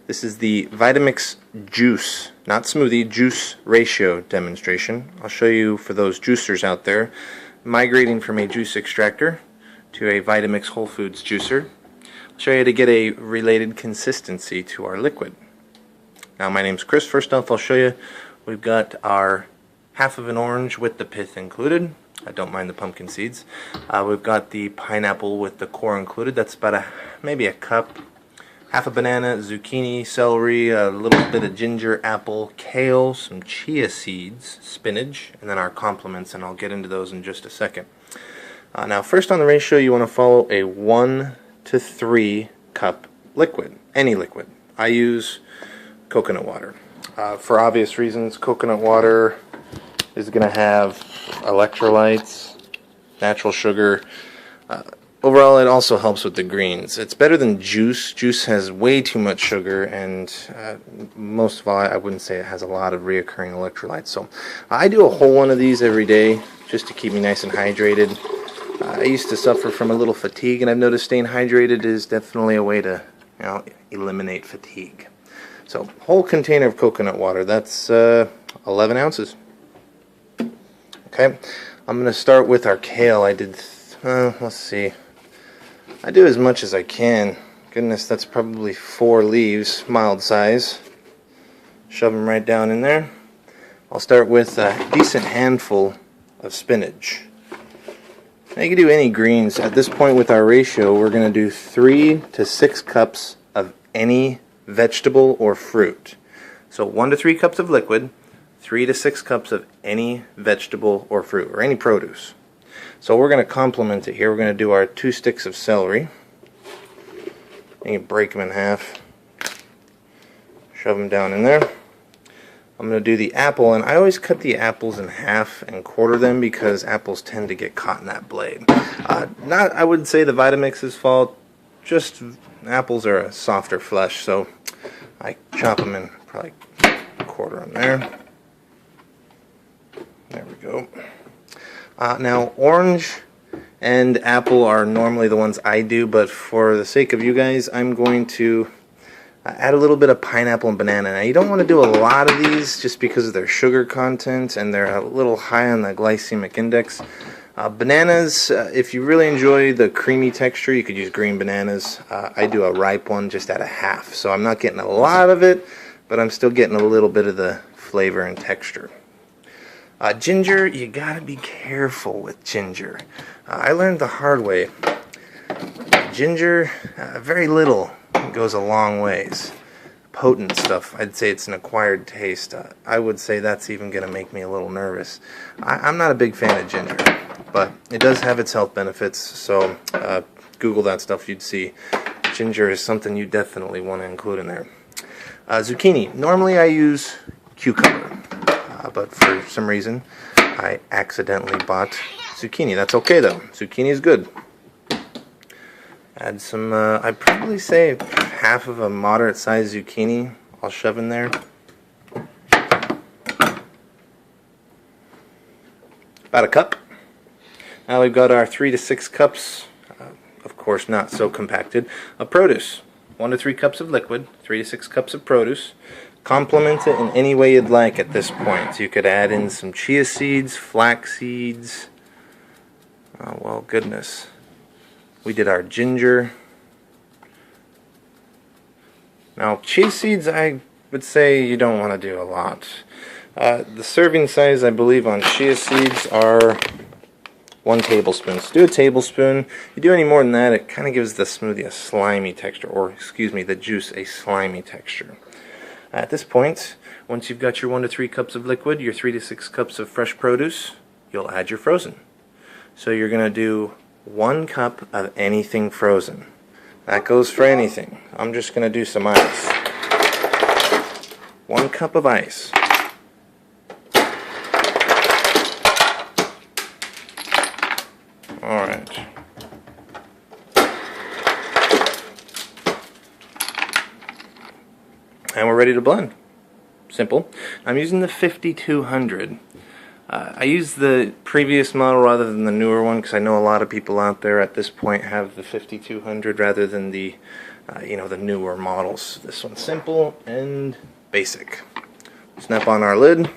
This is the Vitamix juice, not smoothie, juice ratio demonstration. I'll show you for those juicers out there, migrating from a juice extractor to a Vitamix Whole Foods juicer. I'll show you how to get a related consistency to our liquid. Now my name's Chris. First off, I'll show you, we've got our half of an orange with the pith included. I don't mind the pumpkin seeds. We've got the pineapple with the core included. That's about maybe a cup. Half a banana, zucchini, celery, a little bit of ginger, apple, kale, some chia seeds, spinach, and then our complements, and I'll get into those in just a second. Now first on the ratio, you want to follow a 1 to 3 cup liquid, any liquid. I use coconut water. For obvious reasons, coconut water is going to have electrolytes, natural sugar. Overall, it also helps with the greens. It's better than juice. Juice has way too much sugar, and most of all, I wouldn't say it has a lot of reoccurring electrolytes. So I do a whole one of these every day just to keep me nice and hydrated. I used to suffer from a little fatigue, and I've noticed staying hydrated is definitely a way to, eliminate fatigue. So whole container of coconut water, that's 11 ounces. Okay, I'm going to start with our kale. I did, let's see, I do as much as I can. Goodness, that's probably 4 leaves, mild size. Shove them right down in there. I'll start with a decent handful of spinach. Now you can do any greens. At this point with our ratio, we're going to do 3 to 6 cups of any vegetable or fruit. So 1 to 3 cups of liquid, 3 to 6 cups of any vegetable or fruit, or any produce. So we're going to complement it here. We're going to do our 2 sticks of celery. You can break them in half. Shove them down in there. I'm going to do the apple, and I always cut the apples in half and quarter them because apples tend to get caught in that blade. Not, I wouldn't say the Vitamix's fault, just apples are a softer flesh, so I chop them in probably a quarter on there. There we go. Now, orange and apple are normally the ones I do, but for the sake of you guys, I'm going to add a little bit of pineapple and banana. Now, you don't want to do a lot of these just because of their sugar content, and they're a little high on the glycemic index. Bananas, if you really enjoy the creamy texture, you could use green bananas. I do a ripe one, just at a half, so I'm not getting a lot of it, but I'm still getting a little bit of the flavor and texture. Ginger, you gotta be careful with ginger. I learned the hard way. Ginger, very little goes a long ways. Potent stuff, I'd say it's an acquired taste. I would say that's even gonna make me a little nervous. I'm not a big fan of ginger, but it does have its health benefits, so Google that stuff, you'd see. Ginger is something you definitely want to include in there. Zucchini, normally I use cucumber. But for some reason I accidentally bought zucchini. That's okay though. Zucchini is good. Add some, I'd probably say half of a moderate sized zucchini I'll shove in there. About a cup. Now we've got our 3 to 6 cups, of course not so compacted, of produce. 1 to 3 cups of liquid, 3 to 6 cups of produce. Complement it in any way you'd like at this point. You could add in some chia seeds, flax seeds. Oh, well, goodness. We did our ginger. Now, chia seeds, I would say you don't want to do a lot. The serving size, I believe, on chia seeds are 1 tablespoon. So do a tablespoon. If you do any more than that, it kind of gives the smoothie a slimy texture, or excuse me, the juice a slimy texture. At this point, once you've got your 1 to 3 cups of liquid, your 3 to 6 cups of fresh produce, you'll add your frozen. So you're going to do 1 cup of anything frozen. That goes for anything. I'm just going to do some ice. 1 cup of ice. Alright. And we're ready to blend. Simple. I'm using the 5200. I use the previous model rather than the newer one because I know a lot of people out there at this point have the 5200 rather than the the newer models. This one's simple and basic. Snap on our lid.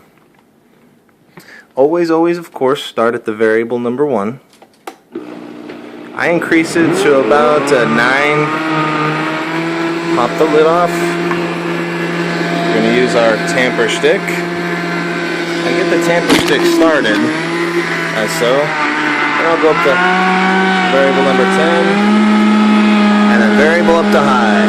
Always, of course, start at the variable number 1. I increase it to about 9. Pop the lid off. We're going to use our tamper stick and get the tamper stick started, as so. And I'll go up to variable number 10. And then variable up to high.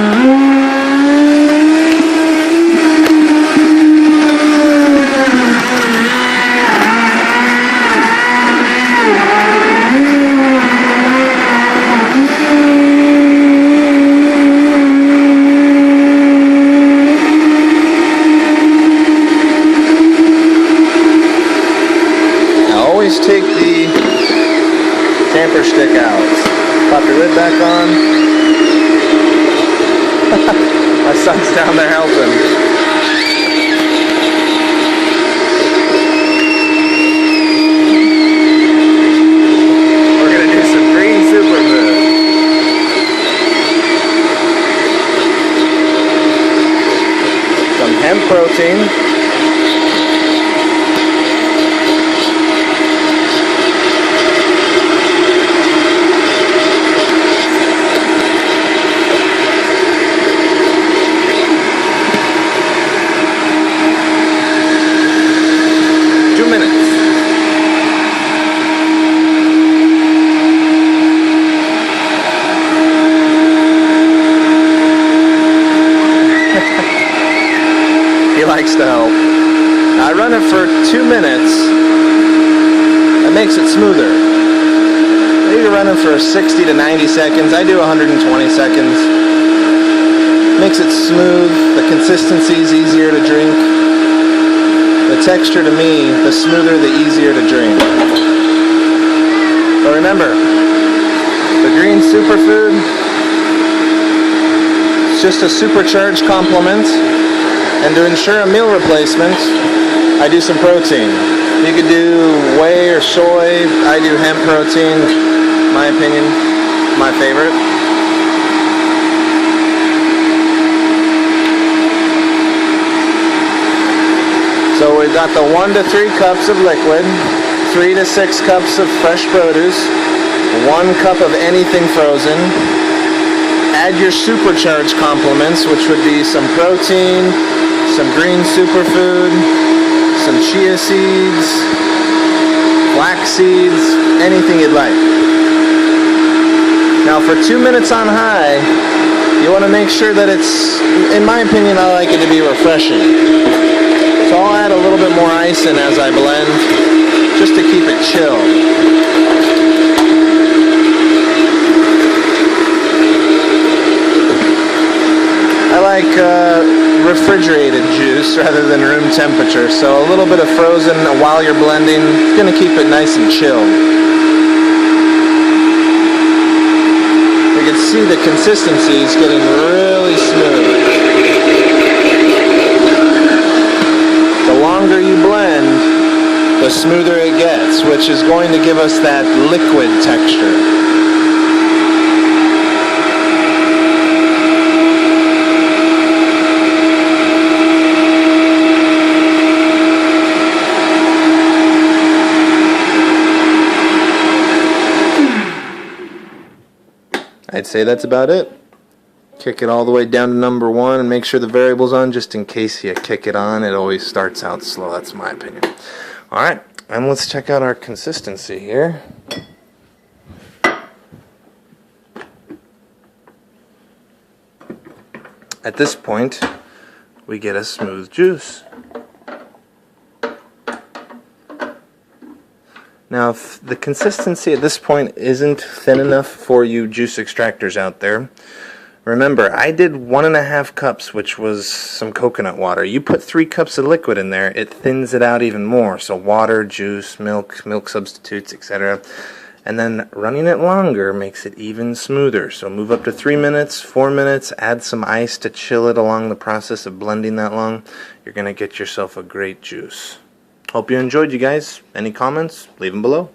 Now always take the tamper stick out. Pop your lid back on. My son's down there helping. We're going to do some green superfood. Some hemp protein. He likes to help. I run it for 2 minutes. That makes it smoother. Maybe run it for 60 to 90 seconds. I do 120 seconds. Makes it smooth. The consistency is easier to drink. The texture to me, the smoother, the easier to drink. But remember, the green superfood, it's just a supercharged complement. And to ensure a meal replacement, I do some protein. You could do whey or soy. I do hemp protein. My opinion, my favorite. So we've got the 1 to 3 cups of liquid, 3 to 6 cups of fresh produce, 1 cup of anything frozen. Add your supercharged complements, which would be some protein, some green superfood, some chia seeds, flax seeds, anything you'd like. Now for 2 minutes on high, you want to make sure that it's, in my opinion, I like it to be refreshing. So I'll add a little bit more ice in as I blend, just to keep it chill. I like refrigerated juice rather than room temperature, so a little bit of frozen while you're blending is going to keep it nice and chilled. You can see the consistency is getting really smooth. The longer you blend, the smoother it gets, which is going to give us that liquid texture. I'd say that's about it. Kick it all the way down to number 1 and make sure the variable's on, just in case you kick it on. It always starts out slow. That's my opinion. Alright, and let's check out our consistency here. At this point, we get a smooth juice. Now, if the consistency at this point isn't thin enough for you juice extractors out there, remember, I did 1.5 cups, which was some coconut water. You put 3 cups of liquid in there, it thins it out even more. So water, juice, milk substitutes, etc. And then running it longer makes it even smoother. So move up to 3 minutes, 4 minutes, add some ice to chill it along the process of blending that long. You're going to get yourself a great juice. Hope you enjoyed, you guys. Any comments? Leave them below.